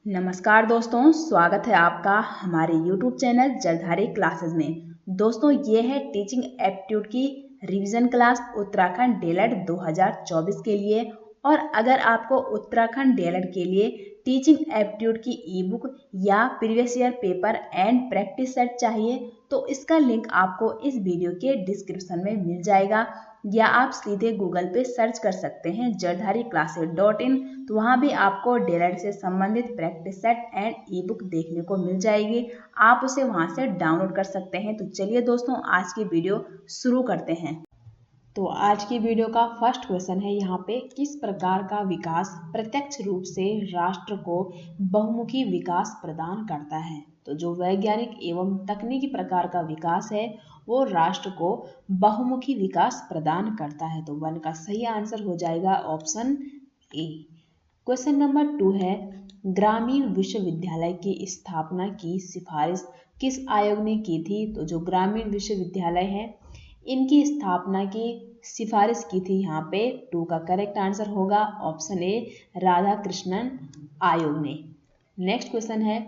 नमस्कार दोस्तों, स्वागत है आपका हमारे YouTube चैनल जलधारी क्लासेस में। दोस्तों, ये है टीचिंग एप्टीट्यूड की रिवीजन क्लास उत्तराखंड डीएलएड 2024 के लिए। और अगर आपको उत्तराखंड डीएलएड के लिए टीचिंग एप्टीट्यूड की ई बुक या previous year paper and practice set चाहिए तो इसका लिंक आपको इस वीडियो के डिस्क्रिप्शन में मिल जाएगा, या आप सीधे गूगल पे सर्च कर सकते हैं jaldhariClasses.in। तो वहाँ भी आपको डीएलएड से संबंधित practice set and E book देखने को मिल जाएगी। आप उसे वहाँ से डाउनलोड कर सकते हैं। तो चलिए दोस्तों, आज की वीडियो शुरू करते हैं। तो आज की वीडियो का फर्स्ट क्वेश्चन है यहाँ पे, किस प्रकार का विकास प्रत्यक्ष रूप से राष्ट्र को बहुमुखी विकास प्रदान करता है। तो जो वैज्ञानिक एवं तकनीकी प्रकार का विकास है वो राष्ट्र को बहुमुखी विकास प्रदान करता है। तो 1 का सही आंसर हो जाएगा ऑप्शन ए। क्वेश्चन नंबर 2 है, ग्रामीण विश्वविद्यालय की स्थापना की सिफारिश किस आयोग ने की थी। तो जो ग्रामीण विश्वविद्यालय है इनकी स्थापना की सिफारिश की थी यहाँ पे। 2 का करेक्ट आंसर होगा ऑप्शन ए, राधाकृष्णन आयोग ने। नेक्स्ट क्वेश्चन है,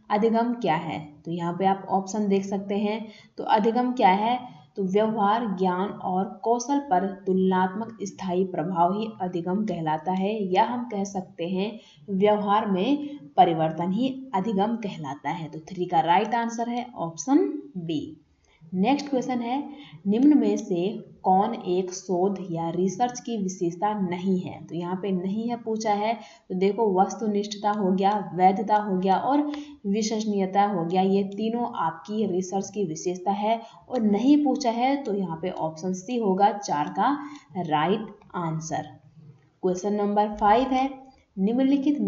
अधिगम क्या है। तो यहाँ पे आप ऑप्शन देख सकते हैं। तो अधिगम क्या है, तो व्यवहार, ज्ञान और कौशल पर तुलनात्मक स्थायी प्रभाव ही अधिगम कहलाता है, या हम कह सकते हैं व्यवहार में परिवर्तन ही अधिगम कहलाता है। तो 3 का राइट आंसर है ऑप्शन बी। नेक्स्ट क्वेश्चन है, निम्न में से कौन एक शोध या रिसर्च की विशेषता नहीं है। तो यहाँ पे नहीं है पूछा है। तो देखो, वस्तुनिष्ठता हो गया, वैधता हो गया और विश्वसनीयता हो गया, ये तीनों आपकी रिसर्च की विशेषता है। और नहीं पूछा है तो यहाँ पे ऑप्शन सी होगा 4 का राइट आंसर। क्वेश्चन नंबर 5 है, निम्नलिखित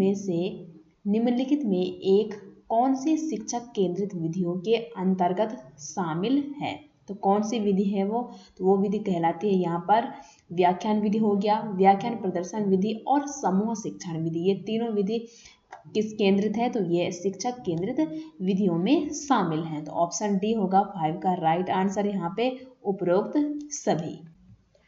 में एक कौन सी शिक्षक केंद्रित विधियों के अंतर्गत शामिल है। तो कौन सी विधि है वो, तो वो विधि कहलाती है यहाँ पर व्याख्यान विधि हो गया, व्याख्यान प्रदर्शन विधि और समूह शिक्षण विधि। ये तीनों विधि किस केंद्रित है, तो ये शिक्षक केंद्रित विधियों में शामिल है। तो ऑप्शन डी होगा 5 का राइट आंसर यहाँ पे, उपरोक्त सभी।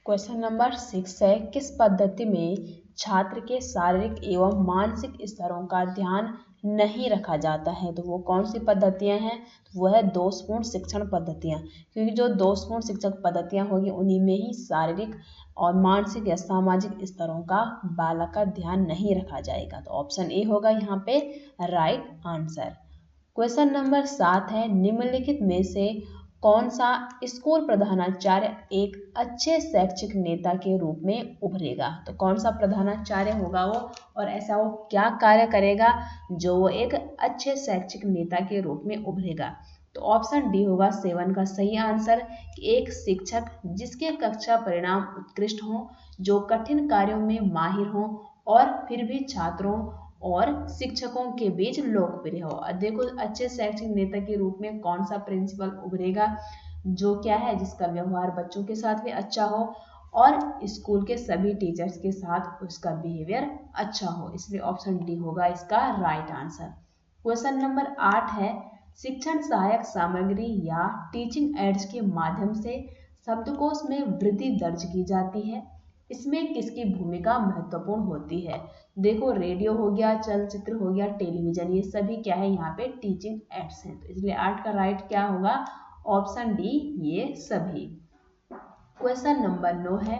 क्वेश्चन नंबर 6 है, किस पद्धति में छात्र के शारीरिक एवं मानसिक स्तरों का ध्यान नहीं रखा जाता है। तो वो कौन सी पद्धतियां हैं, तो वो है दोषपूर्ण शिक्षण पद्धतियां। क्योंकि जो दोषपूर्ण शिक्षक पद्धतियां होगी उन्हीं में ही शारीरिक और मानसिक या सामाजिक स्तरों का बालक का ध्यान नहीं रखा जाएगा। तो ऑप्शन ए होगा यहाँ पे राइट आंसर। क्वेश्चन नंबर 7 है, निम्नलिखित में से कौन सा स्कूल प्रधानाचार्य एक अच्छे शैक्षिक नेता के रूप में उभरेगा। तो कौन सा प्रधानाचार्य होगा वो, और ऐसा वो क्या कार्य करेगा जो वो एक अच्छे शैक्षिक नेता के रूप में उभरेगा। तो ऑप्शन डी होगा 7 का सही आंसर, कि एक शिक्षक जिसके कक्षा परिणाम उत्कृष्ट हों, जो कठिन कार्यों में माहिर हों और फिर भी छात्रों और शिक्षकों के बीच लोकप्रिय हो। देखो, अच्छे शैक्षिक नेता के रूप में कौन सा प्रिंसिपल उभरेगा, जो क्या है, जिसका व्यवहार बच्चों के साथ भी अच्छा हो और स्कूल के सभी टीचर्स के साथ उसका बिहेवियर अच्छा हो। इसलिए ऑप्शन डी होगा इसका राइट आंसर। क्वेश्चन नंबर 8 है, शिक्षण सहायक सामग्री या टीचिंग एड्स के माध्यम से शब्दकोश में वृद्धि दर्ज की जाती है, इसमें किसकी भूमिका महत्वपूर्ण होती है। देखो, रेडियो हो गया, चलचित्र हो गया, टेलीविजन, ये सभी क्या है यहाँ पे टीचिंग एड्स हैं। तो इसलिए 8 का राइट क्या होगा, ऑप्शन डी, ये सभी। क्वेश्चन नंबर 9 है,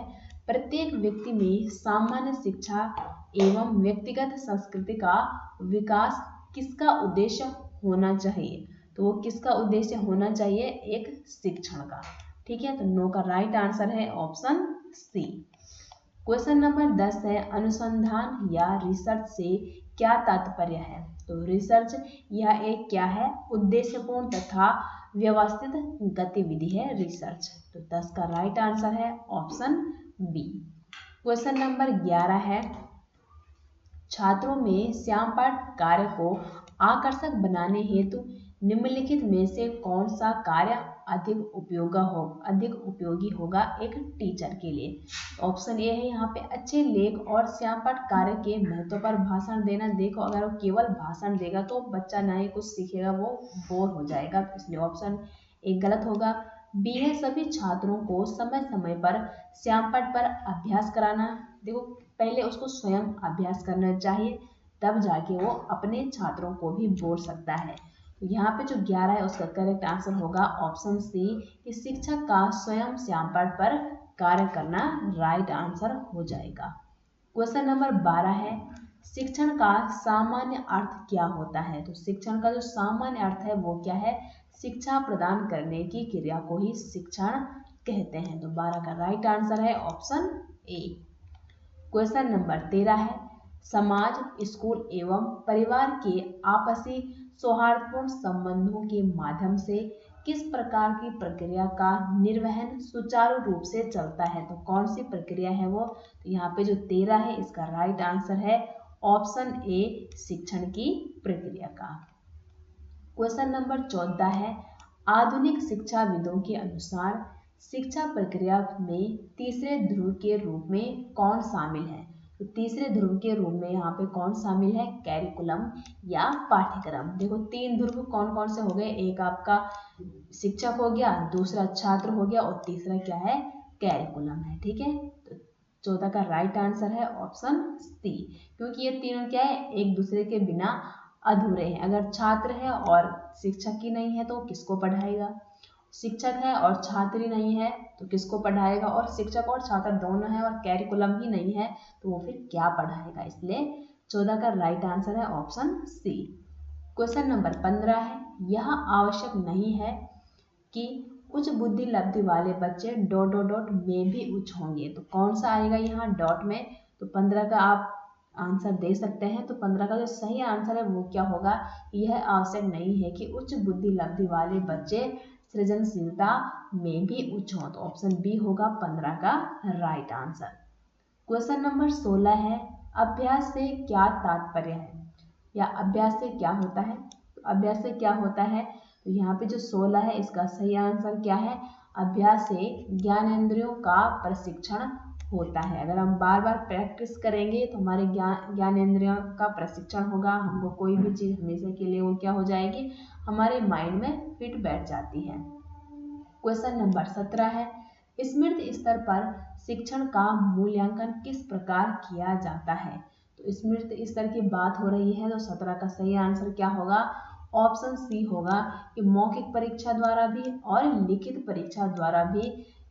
प्रत्येक व्यक्ति में सामान्य शिक्षा एवं व्यक्तिगत संस्कृति का विकास किसका उद्देश्य होना चाहिए। तो वो किसका उद्देश्य होना चाहिए, एक शिक्षण का। ठीक है, तो 9 का राइट आंसर है ऑप्शन सी। क्वेश्चन नंबर 10 है, अनुसंधान या रिसर्च से क्या तात्पर्य है। तो रिसर्च यह एक क्या है, उद्देश्यपूर्ण तथा व्यवस्थित गतिविधि है रिसर्च। तो 10 का राइट आंसर है ऑप्शन बी। क्वेश्चन नंबर 11 है, छात्रों में श्यामपाठ कार्य को आकर्षक बनाने हेतु निम्नलिखित में से कौन सा कार्य अधिक उपयोगी होगा एक टीचर के लिए। ऑप्शन ए है यहाँ पे अच्छे लेख और श्यामपाठ कार्य के महत्व पर भाषण देना। देखो, अगर वो केवल भाषण देगा तो बच्चा ना ही कुछ सीखेगा, वो बोर हो जाएगा। तो इसलिए ऑप्शन ए गलत होगा। बी है, सभी छात्रों को समय समय पर श्यामपाठ पर अभ्यास कराना। देखो, पहले उसको स्वयं अभ्यास करना चाहिए, तब जाके वो अपने छात्रों को भी बोल सकता है। तो यहाँ पे जो 11 है उसका करेक्ट आंसर होगा ऑप्शन सी कि शिक्षक का स्वयं श्यामपट्ट पर कार्य करना राइट आंसर हो जाएगा। क्वेश्चन नंबर 12 है शिक्षण का सामान्य अर्थ क्या होता है। तो शिक्षण का जो सामान्य अर्थ है वो क्या है, शिक्षा प्रदान करने की क्रिया को ही शिक्षण कहते हैं। तो 12 का राइट आंसर है ऑप्शन ए। क्वेश्चन नंबर 13 है समाज, स्कूल एवं परिवार के आपसी सौहार्दपूर्ण संबंधों के माध्यम से किस प्रकार की प्रक्रिया का निर्वहन सुचारू रूप से चलता है। तो कौन सी प्रक्रिया है वो, तो यहाँ पे जो 13 है इसका राइट आंसर है ऑप्शन ए शिक्षण की प्रक्रिया का। क्वेश्चन नंबर 14 है आधुनिक शिक्षाविदों के अनुसार शिक्षा प्रक्रिया में तीसरे ध्रुव के रूप में कौन शामिल है। तो तीसरे ध्रुव के रूप में यहाँ पे कौन शामिल है, कैरिकुलम या पाठ्यक्रम। देखो 3 ध्रुव कौन कौन से हो गए, एक आपका शिक्षक हो गया, दूसरा छात्र हो गया और तीसरा क्या है, कैरिकुलम है। ठीक है, तो 14 का राइट आंसर है ऑप्शन सी, क्योंकि ये तीनों क्या है एक दूसरे के बिना अधूरे हैं। अगर छात्र है और शिक्षक ही नहीं है तो किसको पढ़ाएगा, शिक्षक है और छात्र ही नहीं है तो किसको पढ़ाएगा, और शिक्षक और छात्र दोनों है और कैरिकुलम ही नहीं है तो वो फिर क्या पढ़ाएगा। इसलिए 14 का राइट आंसर है ऑप्शन सी। क्वेश्चन नंबर 15 है यह आवश्यक नहीं है कि उच्च बुद्धि लब्धि वाले बच्चे डॉट डॉट डॉट में भी उच्च होंगे। तो कौन सा आएगा यहाँ डॉट में, तो 15 का आप आंसर दे सकते हैं। तो 15 का जो सही आंसर है वो क्या होगा, यह आवश्यक नहीं है कि उच्च बुद्धि लब्धि वाले बच्चे सृजनशीलता में भी उच्च हों। तो ऑप्शन बी होगा 15 का राइट आंसर। क्वेश्चन नंबर 16 है अभ्यास से क्या तात्पर्य है, या अभ्यास से क्या होता है। तो अभ्यास से क्या होता है, तो यहाँ पे जो 16 है इसका सही आंसर क्या है, अभ्यास से ज्ञानेंद्रियों का प्रशिक्षण होता है। अगर हम बार बार प्रैक्टिस करेंगे तो हमारे ज्ञानेंद्रियों का प्रशिक्षण होगा, हमको कोई भी चीज़ हमेशा के लिए वो क्या हो जाएगी, हमारे माइंड में फिट बैठ जाती है। क्वेश्चन नंबर 17 है स्मृति स्तर पर शिक्षण का मूल्यांकन किस प्रकार किया जाता है। तो स्मृति स्तर की बात हो रही है तो 17 का सही आंसर क्या होगा, ऑप्शन सी होगा कि मौखिक परीक्षा द्वारा भी और लिखित परीक्षा द्वारा भी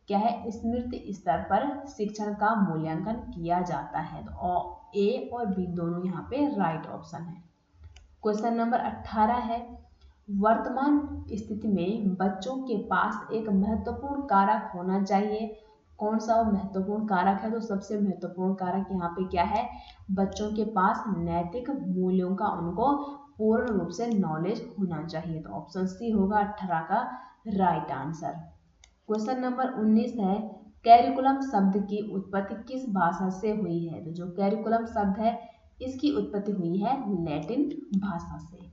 क्या है स्मृति स्तर पर शिक्षण का मूल्यांकन किया जाता है। तो ए और बी दोनों यहाँ पे राइट ऑप्शन है। क्वेश्चन नंबर 18 है वर्तमान स्थिति में बच्चों के पास एक महत्वपूर्ण कारक होना चाहिए। कौन सा वो महत्वपूर्ण कारक है, तो सबसे महत्वपूर्ण कारक यहाँ पे क्या है, बच्चों के पास नैतिक मूल्यों का उनको पूर्ण रूप से नॉलेज होना चाहिए। तो ऑप्शन सी होगा 18 का राइट आंसर। क्वेश्चन नंबर 19 है कैरिकुलम शब्द की उत्पत्ति किस भाषा से हुई है। तो जो कैरिकुलम शब्द है इसकी उत्पत्ति हुई है लैटिन भाषा से।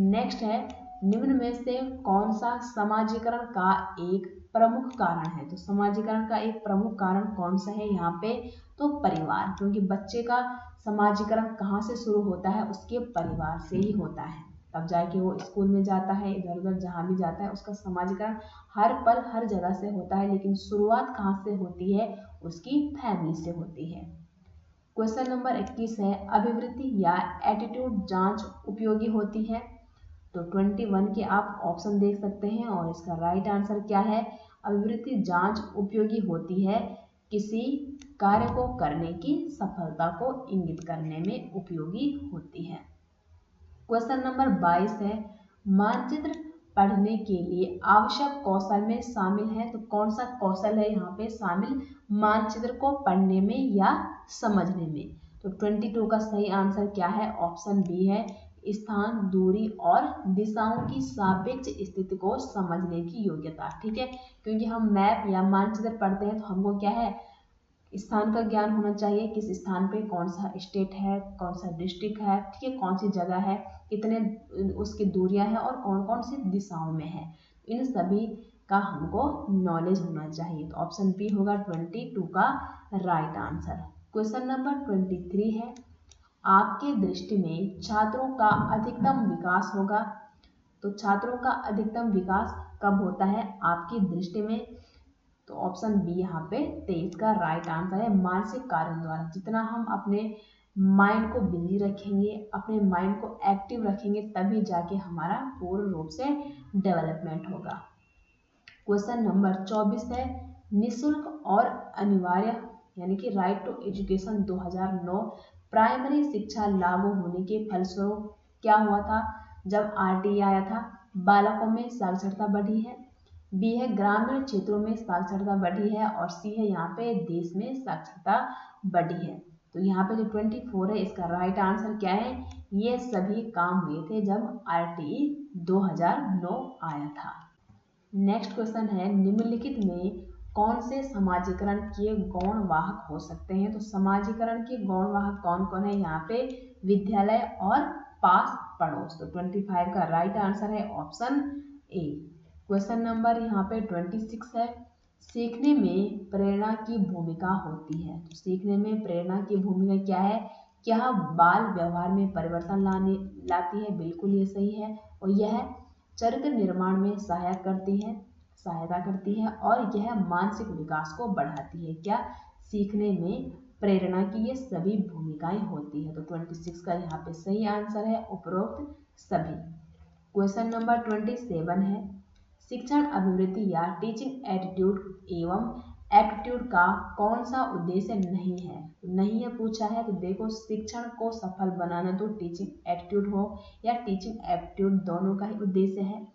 नेक्स्ट है निम्न में से कौन सा समाजीकरण का एक प्रमुख कारण है। तो समाजीकरण का एक प्रमुख कारण कौन सा है यहाँ पे, तो परिवार, क्योंकि बच्चे का समाजीकरण कहाँ से शुरू होता है, उसके परिवार से ही होता है। तब जाके वो स्कूल में जाता है, इधर उधर जहाँ भी जाता है उसका समाजीकरण हर पल हर जगह से होता है, लेकिन शुरुआत कहाँ से होती है, उसकी फैमिली से होती है। क्वेश्चन नंबर 21 है अभिवृत्ति या एटीट्यूड जांच उपयोगी होती है। तो 21 के आप ऑप्शन देख सकते हैं और इसका राइट आंसर क्या है, अभिवृत्ति जांच उपयोगी होती है किसी कार्य को करने की सफलता को इंगित करने में उपयोगी होती है। क्वेश्चन नंबर 22 है मानचित्र पढ़ने के लिए आवश्यक कौशल में शामिल है। तो कौन सा कौशल है यहाँ पे शामिल, मानचित्र को पढ़ने में या समझने में। तो 22 का सही आंसर क्या है, ऑप्शन बी है स्थान, दूरी और दिशाओं की सापेक्ष स्थिति को समझने की योग्यता। ठीक है, क्योंकि हम मैप या मानचित्र पढ़ते हैं तो हमको क्या है, स्थान का ज्ञान होना चाहिए, किस स्थान पे कौन सा स्टेट है, कौन सा डिस्ट्रिक्ट है, ठीक है, कौन सी जगह है, कितने उसकी दूरियां हैं और कौन कौन सी दिशाओं में है, इन सभी का हमको नॉलेज होना चाहिए। तो ऑप्शन बी होगा 22 का राइट आंसर। क्वेश्चन नंबर 23 है आपके दृष्टि में छात्रों का अधिकतम विकास होगा। तो छात्रों का अधिकतम विकास कब होता है आपकी दृष्टि में, तो ऑप्शन बी यहाँ पे 23 का राइट आंसर है मानसिक कार्यों द्वारा। जितना हम अपने माइंड को बिजी रखेंगे, अपने माइंड को एक्टिव रखेंगे, तभी जाके हमारा पूर्ण रूप से डेवलपमेंट होगा। क्वेश्चन नंबर 24 है, निशुल्क और अनिवार्य यानी कि राइट टू एजुकेशन 2009 प्राइमरी शिक्षा लागू होने के फलस्वरूप क्या हुआ था? जब आरटीई आया था, बालकों में साक्षरता बढ़ी है, बी है ग्रामीण क्षेत्रों में साक्षरता बढ़ी है, और सी है यहाँ पे देश में साक्षरता बढ़ी है। तो यहाँ पे जो 24 है इसका राइट आंसर क्या है? ये सभी काम हुए थे जब आरटीई 2009 आया था। नेक्स्ट क्वेश्चन है, निम्नलिखित में कौन से समाजीकरण के गौण वाहक हो सकते हैं? तो समाजीकरण के गौण वाहक कौन कौन है? यहाँ पे विद्यालय और पास पड़ोस। तो 25 का राइट आंसर है ऑप्शन ए। क्वेश्चन नंबर यहाँ पे 26 है, सीखने में प्रेरणा की भूमिका होती है। तो सीखने में प्रेरणा की भूमिका क्या है? क्या बाल व्यवहार में परिवर्तन लाती है? बिल्कुल ये सही है। और यह चरित्र निर्माण में सहायता करती है और यह मानसिक विकास को बढ़ाती है। क्या? सीखने में प्रेरणा की ये सभी भूमिकाएं होती है। तो 26 का यहाँ पे सही आंसर है उपरोक्त सभी। क्वेश्चन नंबर 27 है, शिक्षण अभिवृद्धि या टीचिंग एटीट्यूड एवं एप्टीट्यूड का कौन सा उद्देश्य नहीं है? नहीं है पूछा है। तो देखो, शिक्षण को सफल बनाना तो टीचिंग एटीट्यूड हो या टीचिंग एप्टीट्यूड दोनों का ही उद्देश्य है।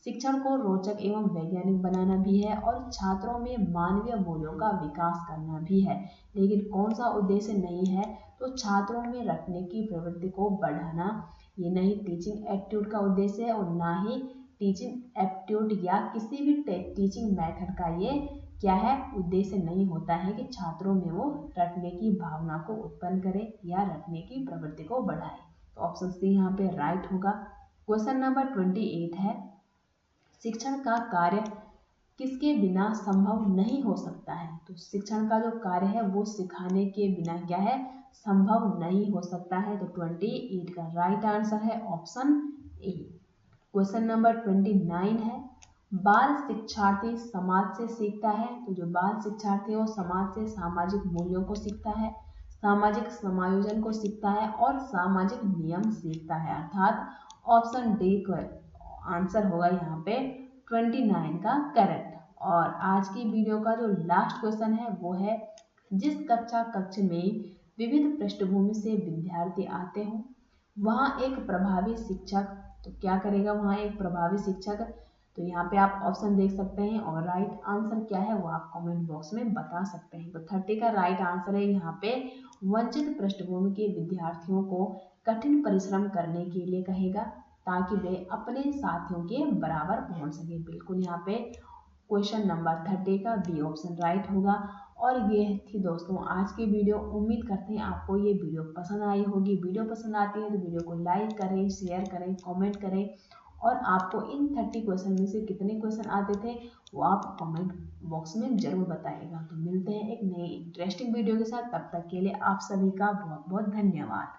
शिक्षण को रोचक एवं वैज्ञानिक बनाना भी है और छात्रों में मानवीय मूल्यों का विकास करना भी है। लेकिन कौन सा उद्देश्य नहीं है? तो छात्रों में रटने की प्रवृत्ति को बढ़ाना, ये नहीं टीचिंग एप्टीट्यूड का उद्देश्य है, और ना ही टीचिंग एप्टीट्यूड या किसी भी टीचिंग मेथड का ये क्या है? उद्देश्य नहीं होता है कि छात्रों में वो रटने की भावना को उत्पन्न करे या रटने की प्रवृत्ति को बढ़ाए। तो ऑप्शन सी यहाँ पे राइट होगा। क्वेश्चन नंबर 28 है, शिक्षण का कार्य किसके बिना संभव नहीं हो सकता है? तो शिक्षण का जो कार्य है वो सिखाने के बिना क्या है? संभव नहीं हो सकता है। तो 28 का राइट आंसर है ऑप्शन ए। क्वेश्चन नंबर 29 है, बाल शिक्षार्थी समाज से सीखता है। तो जो बाल शिक्षार्थी है वो समाज से सामाजिक मूल्यों को सीखता है, सामाजिक समायोजन को सीखता है और सामाजिक नियम सीखता है। अर्थात ऑप्शन डी का आंसर होगा यहाँ पे 29 का करेक्ट। और आज की वीडियो का जो लास्ट क्वेश्चन है वो है, जिस कक्ष में विविध पृष्ठभूमि से विद्यार्थी आते हों वहाँ एक प्रभावी शिक्षक, तो क्या करेगा वहाँ एक प्रभावी शिक्षक? तो यहाँ पे आप ऑप्शन देख सकते हैं और राइट आंसर क्या है वो आप कमेंट बॉक्स में बता सकते हैं। तो 30 का राइट आंसर है यहाँ पे, वंचित पृष्ठभूमि के विद्यार्थियों को कठिन परिश्रम करने के लिए कहेगा ताकि वे अपने साथियों के बराबर पहुंच सके। बिल्कुल यहाँ पे क्वेश्चन नंबर 30 का बी ऑप्शन राइट होगा। और ये थी दोस्तों आज की वीडियो। उम्मीद करते हैं आपको ये वीडियो पसंद आई होगी। वीडियो पसंद आती है तो वीडियो को लाइक करें, शेयर करें, कमेंट करें, और आपको इन 30 क्वेश्चन में से कितने क्वेश्चन आते थे वो आप कमेंट बॉक्स में जरूर बताइएगा। तो मिलते हैं एक नई इंटरेस्टिंग वीडियो के साथ, तब तक के लिए आप सभी का बहुत बहुत धन्यवाद।